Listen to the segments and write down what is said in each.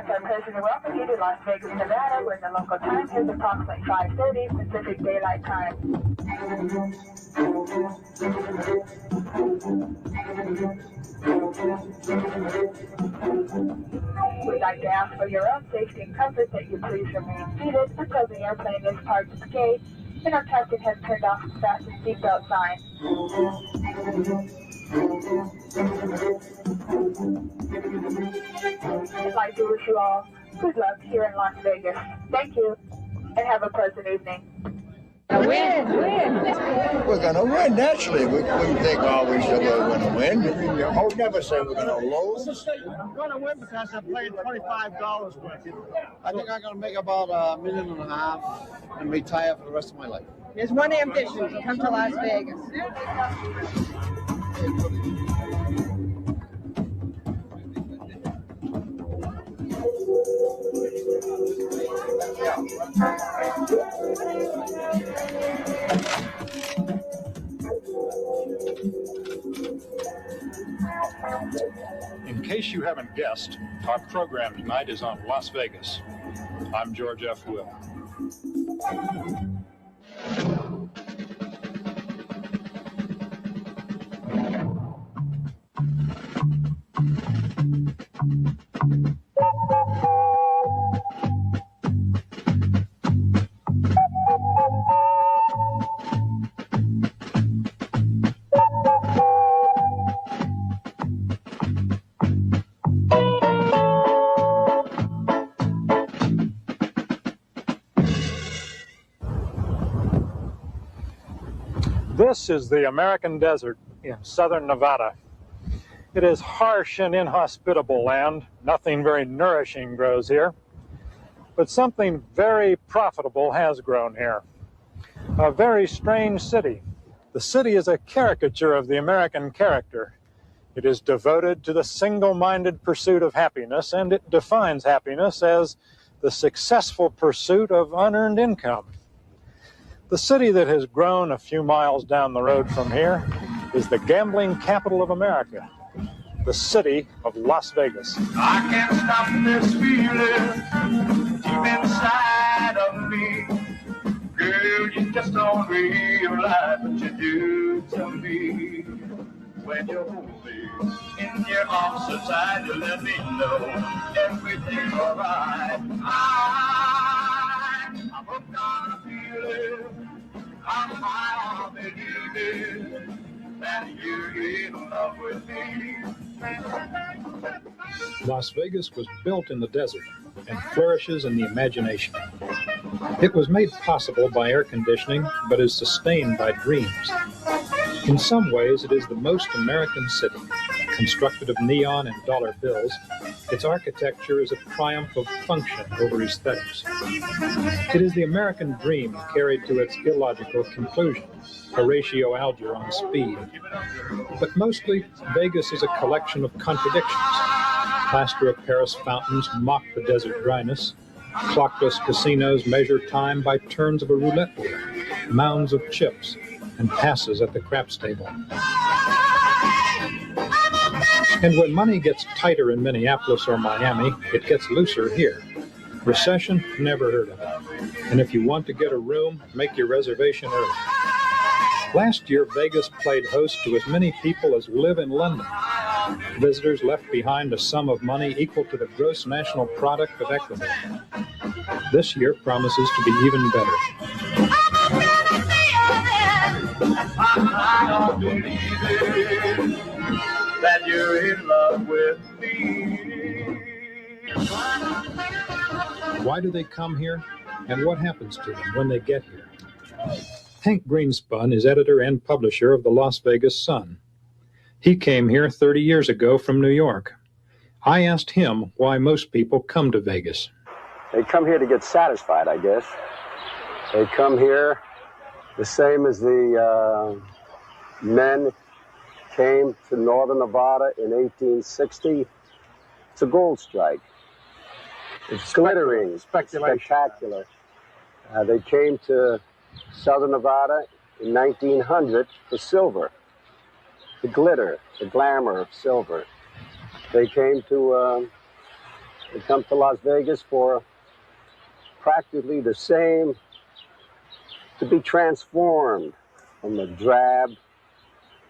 It's our pleasure to welcome you to Las Vegas, Nevada, where the local time is approximately 5:30 Pacific Daylight Time. We'd like to ask for your own safety and comfort that you please remain seated until the airplane is parked at the gate and our captain has turned off the fasten seatbelt sign. I'd like to wish you all good luck here in Las Vegas. Thank you, and have a pleasant evening. Win! We're going to win, naturally. We think always that we're going to win. I would never say we're going to lose. I'm going to win because I played $25 with you. I think I'm going to make about $1.5 million and retire for the rest of my life. There's one ambition, to come to Las Vegas. In case you haven't guessed, our program tonight is on Las Vegas. I'm George F. Will. This is the American desert in southern Nevada. It is harsh and inhospitable land. Nothing very nourishing grows here. But something very profitable has grown here. A very strange city. The city is a caricature of the American character. It is devoted to the single-minded pursuit of happiness, and it defines happiness as the successful pursuit of unearned income. The city that has grown a few miles down the road from here is the gambling capital of America, the city of Las Vegas. I can't stop this feeling deep inside of me. Girl, you just don't realize what you do to me. When you hold me in your arms so tight, you let me know everything's alright. I'm hooked on a feeling. I'm high on believing that you're in love with me. Las Vegas was built in the desert and flourishes in the imagination. It was made possible by air conditioning, but is sustained by dreams. In some ways, it is the most American city. Constructed of neon and dollar bills, its architecture is a triumph of function over aesthetics. It is the American dream carried to its illogical conclusion, Horatio Alger on speed. But mostly, Vegas is a collection of contradictions. Plaster of Paris fountains mock the desert dryness. Clockless casinos measure time by turns of a roulette wheel, mounds of chips, and passes at the craps table. And when money gets tighter in Minneapolis or Miami, it gets looser here. Recession? Never heard of it. And if you want to get a room, make your reservation early. Last year, Vegas played host to as many people as live in London. Visitors left behind a sum of money equal to the gross national product of Ecuador. This year promises to be even better. I don't believe it, that you're in love with me. Why do they come here, and what happens to them when they get here? Hank Greenspun is editor and publisher of the Las Vegas Sun. He came here 30 years ago from New York. I asked him why most people come to Vegas. They come here to get satisfied, I guess. They come here the same as the men came to northern Nevada in 1860. It's a gold strike. It's glittering, spectacular. They came to southern Nevada in 1900 for silver. The glitter, the glamour of silver. They came to They come to Las Vegas for practically the same, to be transformed from a drab,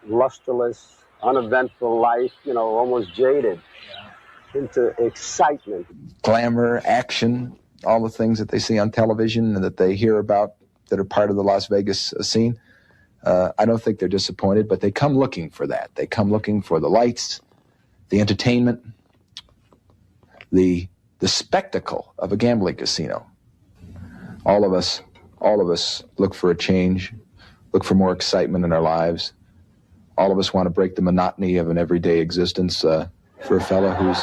lusterless, uneventful life, almost jaded, into excitement. Glamour, action, all the things that they see on television and that they hear about that are part of the Las Vegas scene. I don't think they're disappointed, but they come looking for that. They come looking for the lights, the entertainment, the spectacle of a gambling casino. All of us look for a change, look for more excitement in our lives. All of us want to break the monotony of an everyday existence. For a fella who's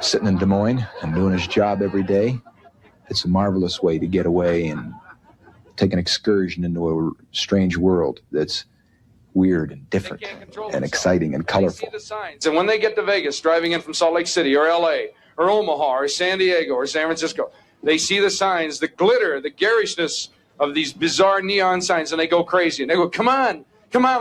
sitting in Des Moines and doing his job every day, it's a marvelous way to get away and take an excursion into a strange world that's weird and different and exciting and colorful. They see the signs, and when they get to Vegas, driving in from Salt Lake City or L.A. or Omaha or San Diego or San Francisco, they see the signs, the glitter, the garishness of these bizarre neon signs, and they go crazy. And they go, come on,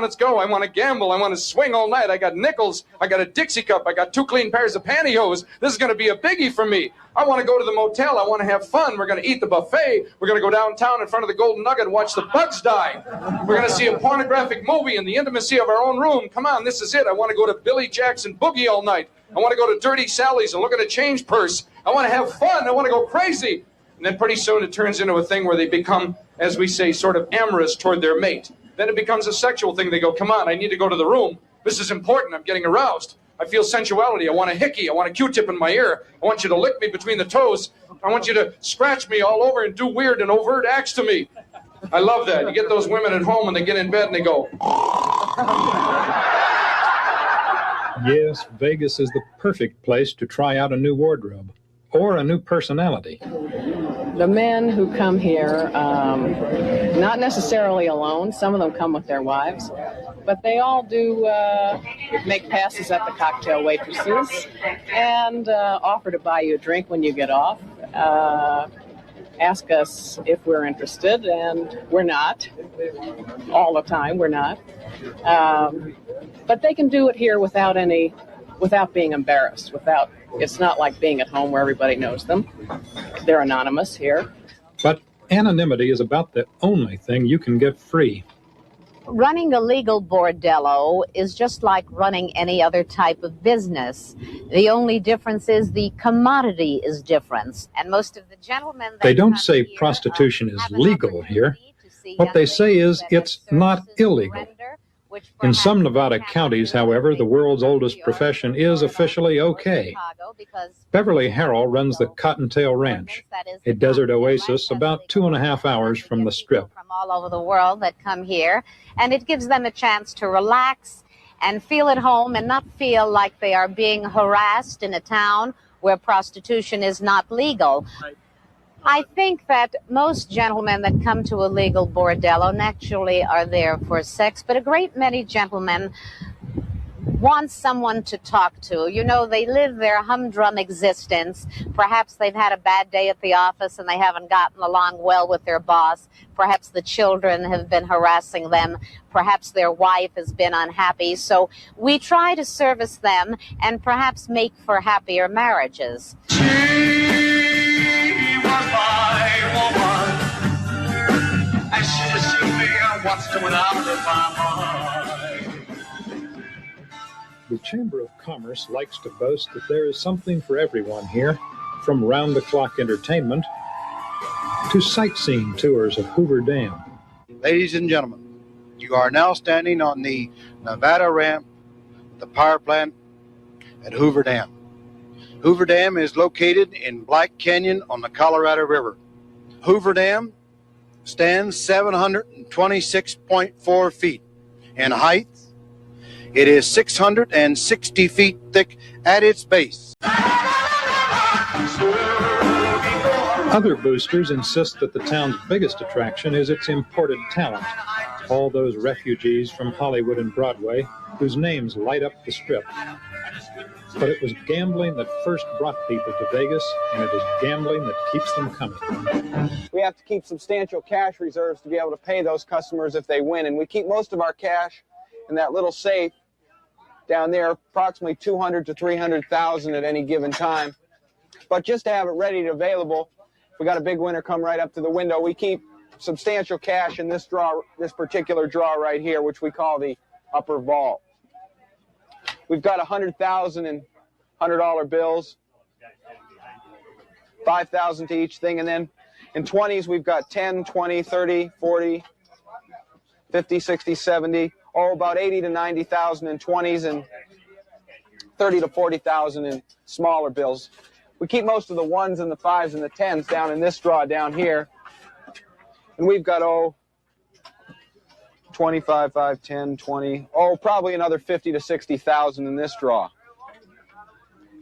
let's go. I want to gamble. I want to swing all night. I got nickels. I got a Dixie cup. I got 2 clean pairs of pantyhose. This is going to be a biggie for me. I want to go to the motel. I want to have fun. We're going to eat the buffet. We're going to go downtown in front of the Golden Nugget and watch the bugs die. We're going to see a pornographic movie in the intimacy of our own room. Come on, this is it. I want to go to Billy Jackson Boogie all night. I want to go to Dirty Sally's and look at a change purse. I want to have fun. I want to go crazy. And then pretty soon it turns into a thing where they become, as we say, sort of amorous toward their mate. Then it becomes a sexual thing. They go, come on, I need to go to the room. This is important. I'm getting aroused. I feel sensuality. I want a hickey. I want a Q-tip in my ear. I want you to lick me between the toes. I want you to scratch me all over and do weird and overt acts to me. I love that. You get those women at home and they get in bed and they go. Yes, Vegas is the perfect place to try out a new wardrobe or a new personality. The men who come here, not necessarily alone, some of them come with their wives, but they all do make passes at the cocktail waitresses and offer to buy you a drink when you get off, ask us if we're interested, and we're not. All the time, we're not. But they can do it here without being embarrassed, it's not like being at home where everybody knows them. They're anonymous here. But anonymity is about the only thing you can get free. Running a legal bordello is just like running any other type of business. The only difference is the commodity is different. And most of the gentlemen... They don't say prostitution is legal here. What they say is it's not illegal. In some Nevada counties, however, the world's oldest profession is officially okay. Beverly Harrell runs the Cottontail Ranch, a desert oasis about 2.5 hours from the Strip. From all over the world that come here, and it gives them a chance to relax and feel at home and not feel like they are being harassed in a town where prostitution is not legal. I think that most gentlemen that come to a legal bordello naturally are there for sex, but a great many gentlemen want someone to talk to. You know, they live their humdrum existence. Perhaps they've had a bad day at the office and they haven't gotten along well with their boss. Perhaps the children have been harassing them. Perhaps their wife has been unhappy. So we try to service them and perhaps make for happier marriages. The Chamber of Commerce likes to boast that there is something for everyone here, from round-the-clock entertainment to sightseeing tours of Hoover Dam. Ladies and gentlemen, you are now standing on the Nevada ramp, the power plant at Hoover Dam. Hoover Dam is located in Black Canyon on the Colorado River. Hoover Dam stands 726.4 feet in height. It is 660 feet thick at its base. Other boosters insist that the town's biggest attraction is its imported talent, all those refugees from Hollywood and Broadway whose names light up the Strip. But it was gambling that first brought people to Vegas, and it is gambling that keeps them coming. We have to keep substantial cash reserves to be able to pay those customers if they win, and we keep most of our cash in that little safe down there, approximately $200,000 to $300,000 at any given time. But just to have it ready and available, if we got a big winner come right up to the window, we keep substantial cash in this draw, this particular draw right here, which we call the upper vault. We've got 100,000 and $100 bills, 5,000 to each thing, and then in 20s we've got 10, 20, 30, 40, 50, 60, 70, about 80 to 90,000 in 20s and 30 to 40,000 in smaller bills. We keep most of the 1s and the 5s and the 10s down in this draw down here. And we've got, 25, 5, 10, 20, probably another 50 to 60,000 in this draw.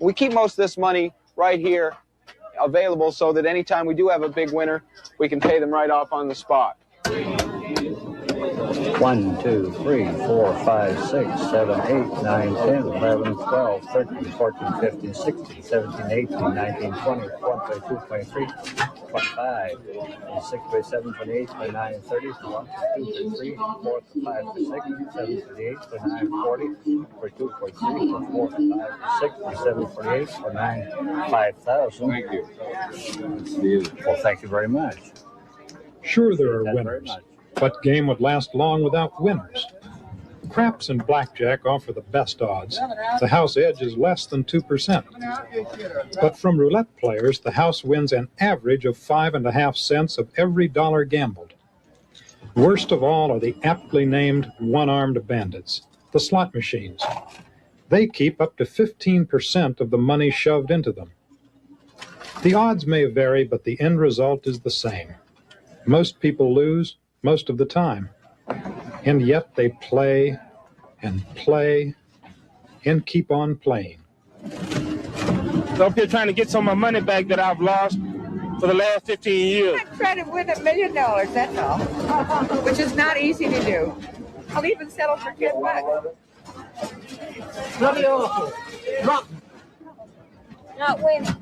We keep most of this money right here available so that anytime we do have a big winner, we can pay them right off on the spot. 1, 2, 3, 4, 5, 6, 7, 8, 9, 10, 11, 12, 13, 14, 15, 16, 17, 18, 19, 20, 21, 22, 23, 25, 26, 27, 28, 29, 30, 31, 32, 33, 34, 35, 36, 37, 38, 39, 40, 42, 43, 44, 45, 46, 47, 48, 49, 5,000. Thank you. Well, thank you very much. Sure, there are winners. What game would last long without winners? Craps and blackjack offer the best odds. The house edge is less than 2%. But from roulette players, the house wins an average of 5.5 cents of every dollar gambled. Worst of all are the aptly named one-armed bandits, the slot machines. They keep up to 15% of the money shoved into them. The odds may vary, but the end result is the same. Most people lose most of the time, and yet they play and play and keep on playing. So I'm here trying to get some of my money back that I've lost for the last 15 years. I'm trying to win $1 million, that's all, which is not easy to do. I'll even settle for $10. Bloody awful. Rotten. Not winning.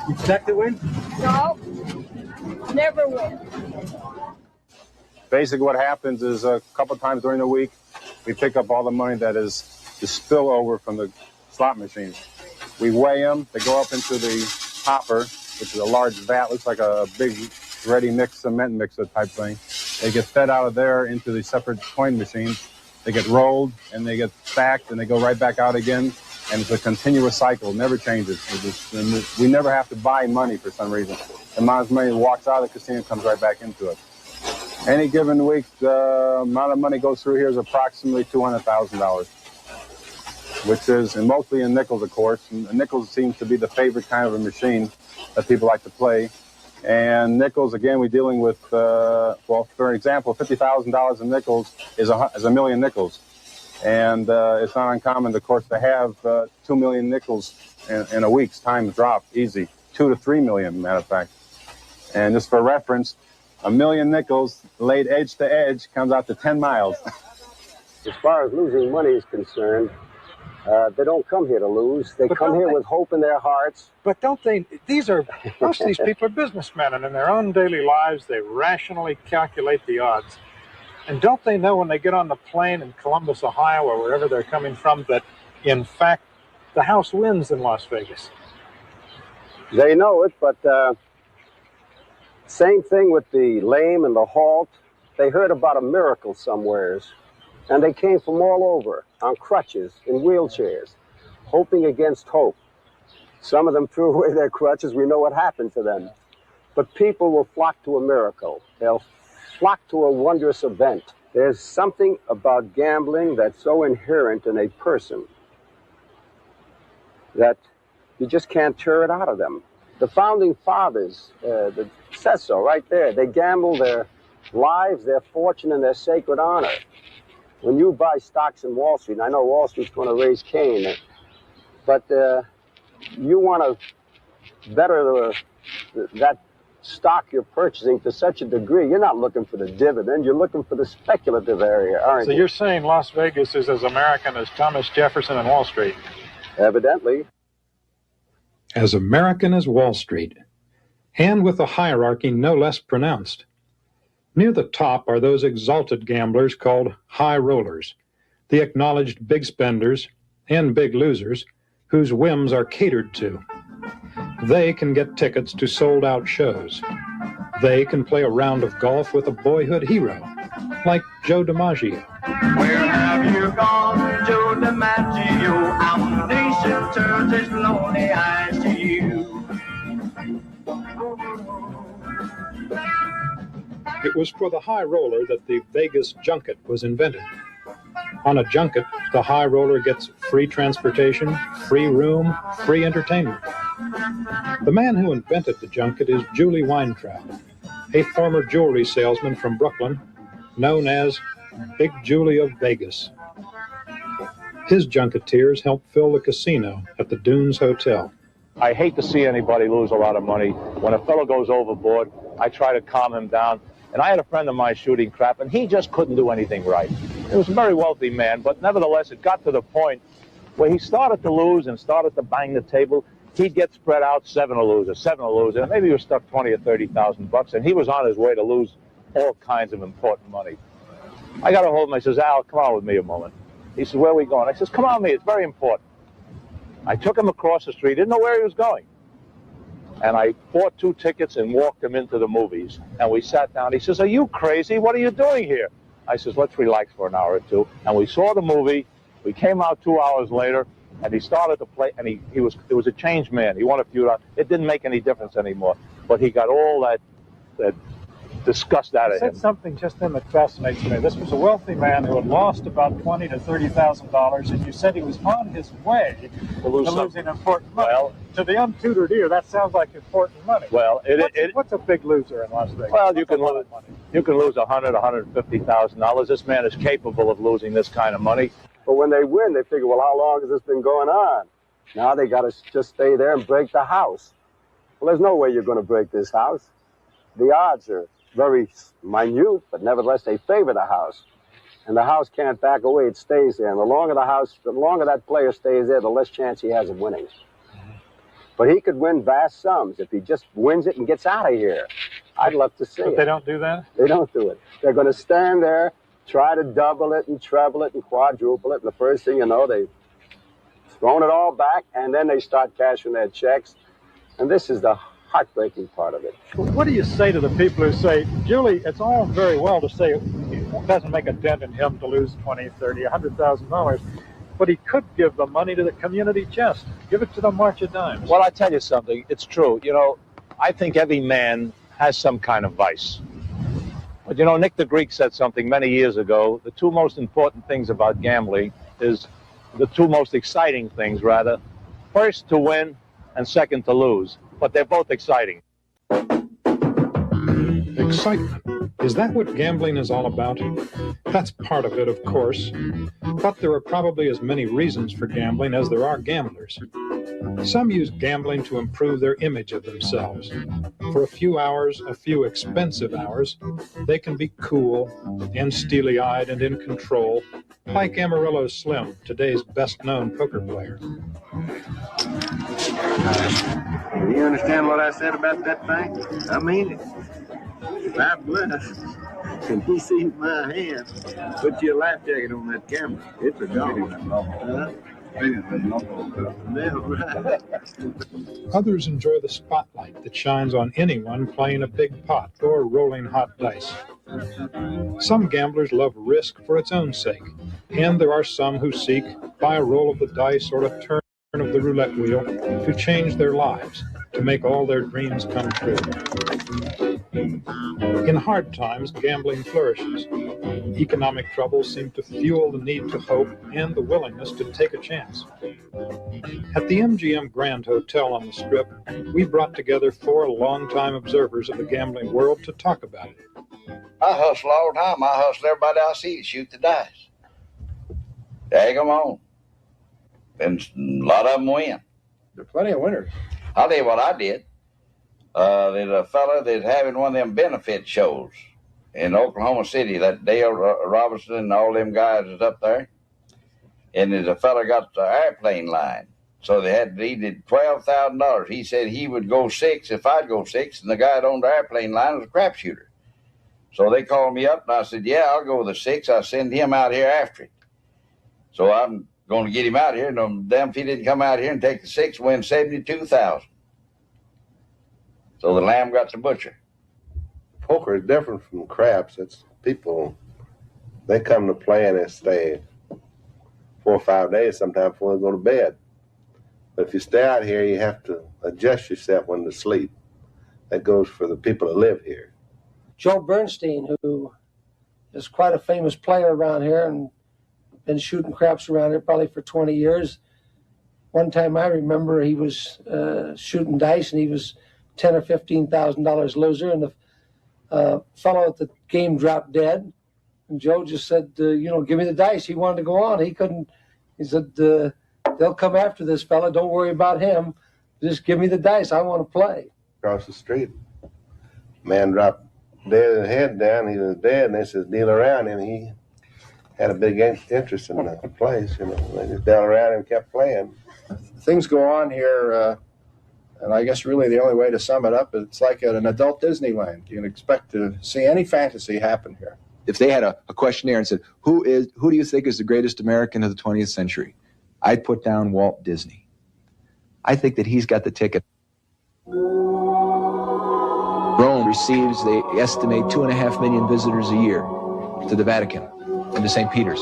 You expect to win? No, never win. Basically what happens is a couple times during the week, we pick up all the money that is the spillover from the slot machines. We weigh them, they go up into the hopper, which is a large vat, looks like a big ready mix, cement mixer type thing. They get fed out of there into the separate coin machines. They get rolled and they get stacked and they go right back out again. And it's a continuous cycle, it never changes. We never have to buy money for some reason. The amount of money that walks out of the casino comes right back into it. Any given week, the amount of money goes through here is approximately $200,000, which is, and mostly in nickels, of course. And nickels seems to be the favorite kind of a machine that people like to play. And nickels, again, we're dealing with, well, for example, $50,000 in nickels is a million nickels. And it's not uncommon, of course, to have 2 million nickels in a week's time drop, easy. 2 to 3 million, matter of fact. And just for reference, 1 million nickels laid edge to edge comes out to 10 miles. As far as losing money is concerned, they don't come here to lose. They come here with hope in their hearts. But don't they, most of these people are businessmen, and in their own daily lives, they rationally calculate the odds. And don't they know when they get on the plane in Columbus, Ohio, or wherever they're coming from, that, in fact, the house wins in Las Vegas? They know it, but same thing with the lame and the halt. They heard about a miracle somewheres, and they came from all over on crutches, in wheelchairs, hoping against hope. Some of them threw away their crutches. We know what happened to them. But people will flock to a miracle. They'll flock to a wondrous event. There's something about gambling that's so inherent in a person that you just can't tear it out of them. The founding fathers that said so right there. They gamble their lives, their fortune, and their sacred honor. When you buy stocks in Wall Street, and I know Wall Street's going to raise Cain, but you want to better that stock you're purchasing to such a degree, you're not looking for the dividend, you're looking for the speculative area, aren't you? So you're saying Las Vegas is as American as Thomas Jefferson and Wall Street? Evidently. As American as Wall Street, and with a hierarchy no less pronounced. Near the top are those exalted gamblers called high rollers, the acknowledged big spenders and big losers whose whims are catered to. They can get tickets to sold-out shows. They can play a round of golf with a boyhood hero, like Joe DiMaggio. Where have you gone, Joe DiMaggio? Our nation turns its lonely eyes to you. It was for the high roller that the Vegas junket was invented. On a junket, the high roller gets free transportation, free room, free entertainment. The man who invented the junket is Julie Weintraub, a former jewelry salesman from Brooklyn, known as Big Julie of Vegas. His junketeers help fill the casino at the Dunes Hotel. I hate to see anybody lose a lot of money. When a fellow goes overboard, I try to calm him down. And I had a friend of mine shooting crap, and he just couldn't do anything right. He was a very wealthy man, but nevertheless, it got to the point where he started to lose and started to bang the table. He'd get spread out, 7 to lose, and maybe he was stuck 20 or 30,000 bucks, and he was on his way to lose all kinds of important money. I got a hold of him. I says, Al, come on with me a moment. He says, where are we going? I says, come on with me. It's very important. I took him across the street. Didn't know where he was going. And I bought 2 tickets and walked him into the movies. And we sat down. He says, are you crazy? What are you doing here? I says, let's relax for an hour or two. And we saw the movie. We came out 2 hours later, and he started to play. And it was a changed man. He won a few. It didn't make any difference anymore. But he got all that disgust out of him. Said something just then that fascinates me. This was a wealthy man who had lost about $20,000 to $30,000, and you said he was on his way to losing important money. Well, to the untutored ear, that sounds like important money. Well, what's a big loser in Las Vegas? Well, you can lose $100,000, $150,000. This man is capable of losing this kind of money. But when they win, they figure, well, how long has this been going on? Now they got to just stay there and break the house. Well, there's no way you're going to break this house. The odds are very minute, but nevertheless they favor the house. And the house can't back away, it stays there. And the longer that player stays there, the less chance he has of winning. But he could win vast sums if he just wins it and gets out of here. I'd love to see it. But they don't do that? They don't do it. They're going to stand there, try to double it and treble it and quadruple it, and the first thing you know, they've thrown it all back, and then they start cashing their checks. And this is the heartbreaking part of it. What do you say to the people who say, Julie, it's all very well to say it doesn't make a dent in him to lose $20,000, $30,000, $100,000, but he could give the money to the community chest. Give it to the March of Dimes. Well, I tell you something. It's true. You know, I think every man has some kind of vice. But, you know, Nick the Greek said something many years ago. The 2 most important things about gambling is the 2 most exciting things, rather. First, to win, and second, to lose. But they're both exciting. Excitement. Is that what gambling is all about? That's part of it, of course. But there are probably as many reasons for gambling as there are gamblers. Some use gambling to improve their image of themselves. For a few hours, a few expensive hours, they can be cool and steely-eyed and in control, like Amarillo Slim, today's best-known poker player. Do you understand what I said about that thing? I mean it. If I bluff and he sees my hand, put your life jacket on that camera. It's a dog. Others enjoy the spotlight that shines on anyone playing a big pot or rolling hot dice. Some gamblers love risk for its own sake, and there are some who seek, by a roll of the dice or a turn of the roulette wheel, to change their lives, to make all their dreams come true. In hard times, gambling flourishes. Economic troubles seem to fuel the need to hope and the willingness to take a chance. At the MGM Grand Hotel on the Strip, we brought together 4 longtime observers of the gambling world to talk about it. I hustle all the time. I hustle everybody I see to shoot the dice. Tag them on. And a lot of them win. There are plenty of winners. I'll tell you what I did. There's a fella that's having one of them benefit shows in Oklahoma City. That Dale Robinson and all them guys is up there. And there's a fella got the airplane line. So he did $12,000. He said he would go 6 if I'd go 6. And the guy that owned the airplane line was a crapshooter. So they called me up and I said, yeah, I'll go with the 6. I'll send him out here after it. So I'm going to get him out here. And damn if he didn't come out here and take the 6, win $72,000. So the lamb got the butcher. Poker is different from craps. It's people, they come to play and they stay 4 or 5 days sometimes before they go to bed. But if you stay out here, you have to adjust yourself when to sleep. That goes for the people that live here. Joe Bernstein, who is quite a famous player around here and been shooting craps around here probably for 20 years. One time I remember he was shooting dice and he was $10,000 or $15,000 loser, and the fellow at the game dropped dead. And Joe just said, give me the dice. He wanted to go on. He couldn't. He said, they'll come after this fella. Don't worry about him. Just give me the dice. I want to play. Across the street, man dropped dead, his head down. He was dead, and they said, deal around him. He had a big interest in the place. They just dealt around him and kept playing. Things go on here, and I guess really the only way to sum it up, it's like at an adult Disneyland. You can expect to see any fantasy happen here. If they had a questionnaire and said, who do you think is the greatest American of the 20th century? I'd put down Walt Disney. I think that he's got the ticket. Rome receives, they estimate, 2.5 million visitors a year to the Vatican and to St. Peter's.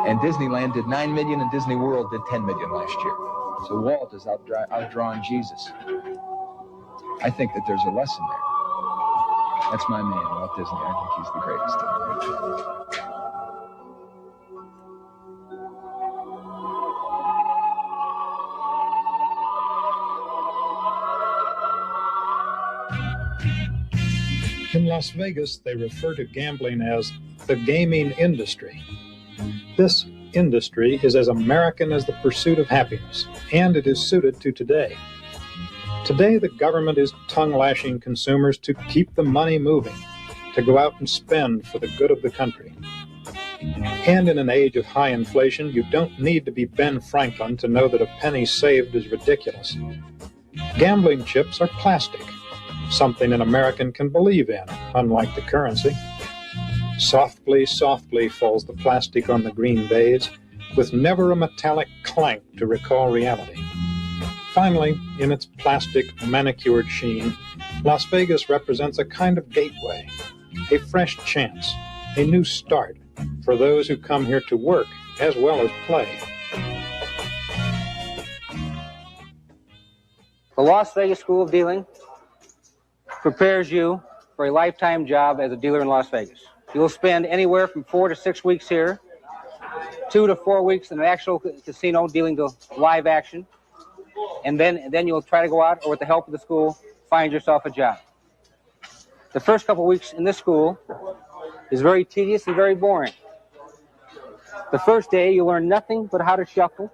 And Disneyland did 9 million and Disney World did 10 million last year. So Walt is outdrawing Jesus. I think that there's a lesson there. That's my man, Walt Disney. I think he's the greatest. In Las Vegas, they refer to gambling as the gaming industry. This industry is as American as the pursuit of happiness, and it is suited to today. Today, the government is tongue-lashing consumers to keep the money moving, to go out and spend for the good of the country. And in an age of high inflation, you don't need to be Ben Franklin to know that a penny saved is ridiculous. Gambling chips are plastic, something an American can believe in, unlike the currency. Softly, softly falls the plastic on the green baize, with never a metallic clank to recall reality. Finally, in its plastic, manicured sheen, Las Vegas represents a kind of gateway, a fresh chance, a new start for those who come here to work as well as play. The Las Vegas School of Dealing prepares you for a lifetime job as a dealer in Las Vegas. You'll spend anywhere from 4 to 6 weeks here, 2 to 4 weeks in an actual casino dealing to live action, and then you'll try to go out, or with the help of the school, find yourself a job. The first couple of weeks in this school is very tedious and very boring. The first day, you learn nothing but how to shuffle,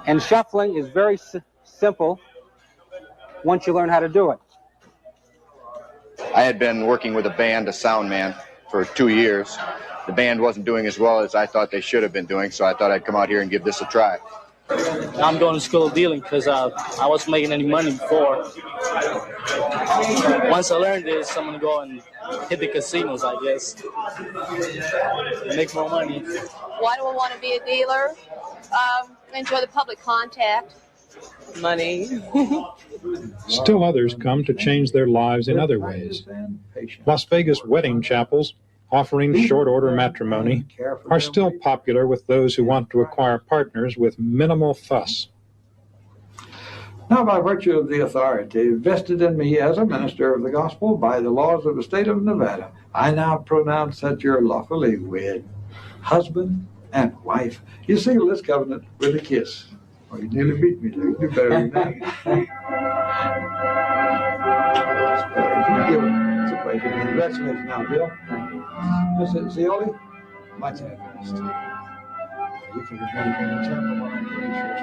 and shuffling is very simple once you learn how to do it. I had been working with a band, a sound man, for 2 years. The band wasn't doing as well as I thought they should have been doing, so I thought I'd come out here and give this a try. I'm going to school of dealing because I wasn't making any money before. Once I learned this, I'm going to go and hit the casinos, I guess. Make more money. Why do I want to be a dealer? Enjoy the public contact. Money. Still others come to change their lives in other ways. Las Vegas wedding chapels, offering short-order matrimony, are still popular with those who want to acquire partners with minimal fuss. Now, by virtue of the authority vested in me as a minister of the gospel by the laws of the state of Nevada, I now pronounce that you're lawfully wed, husband and wife. You seal this covenant with a kiss. Well, you nearly beat me there. You do better than that. It's a pleasure. Congratulations now, Bill. Mr. Zioli, much advanced. You can remain in the chapel while I'm pretty sure.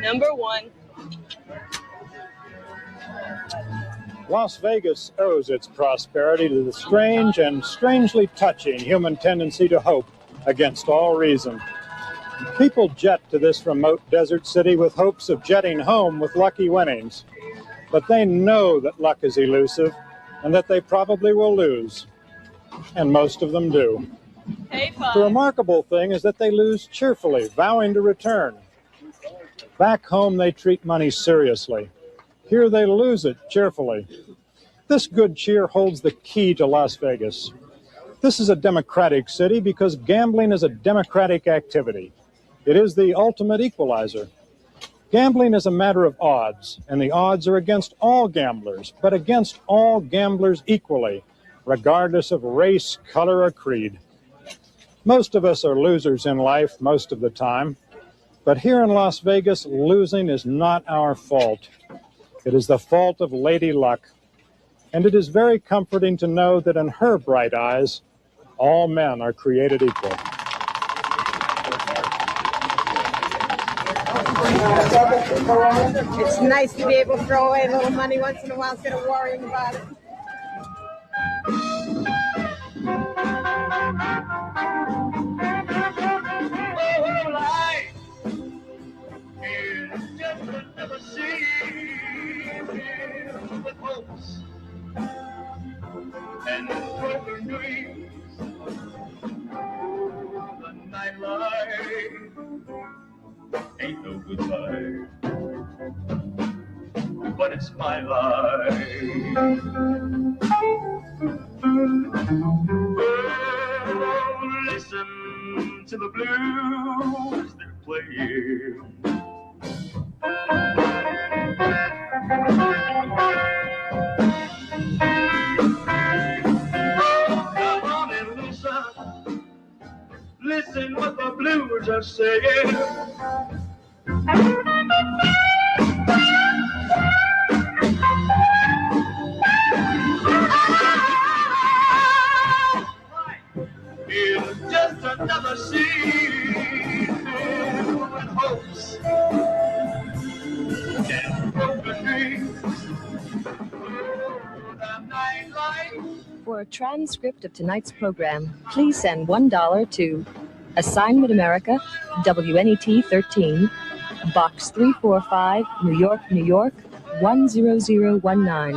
Number 1. Las Vegas owes its prosperity to the strange and strangely touching human tendency to hope against all reason. People jet to this remote desert city with hopes of jetting home with lucky winnings. But they know that luck is elusive and that they probably will lose. And most of them do. The remarkable thing is that they lose cheerfully, vowing to return. Back home, they treat money seriously. Here, they lose it cheerfully. This good cheer holds the key to Las Vegas. This is a democratic city because gambling is a democratic activity. It is the ultimate equalizer. Gambling is a matter of odds, and the odds are against all gamblers, but against all gamblers equally, regardless of race, color, or creed. Most of us are losers in life most of the time, but here in Las Vegas, losing is not our fault. It is the fault of Lady Luck, and it is very comforting to know that in her bright eyes, all men are created equal. It's nice to be able to throw away a little money once in a while instead of worrying about it. Oh, life is just another scene filled with hopes and broken dreams. Oh, the nightlife ain't no goodbye, but it's my life. Oh, listen to the blues they're playing. Oh, come on and listen what the blues are saying. It's just another scene filled with hopes and broken dreams. The nightlife. For a transcript of tonight's program, please send $1 to Assignment America, WNET 13, Box 345, New York, New York, 10019.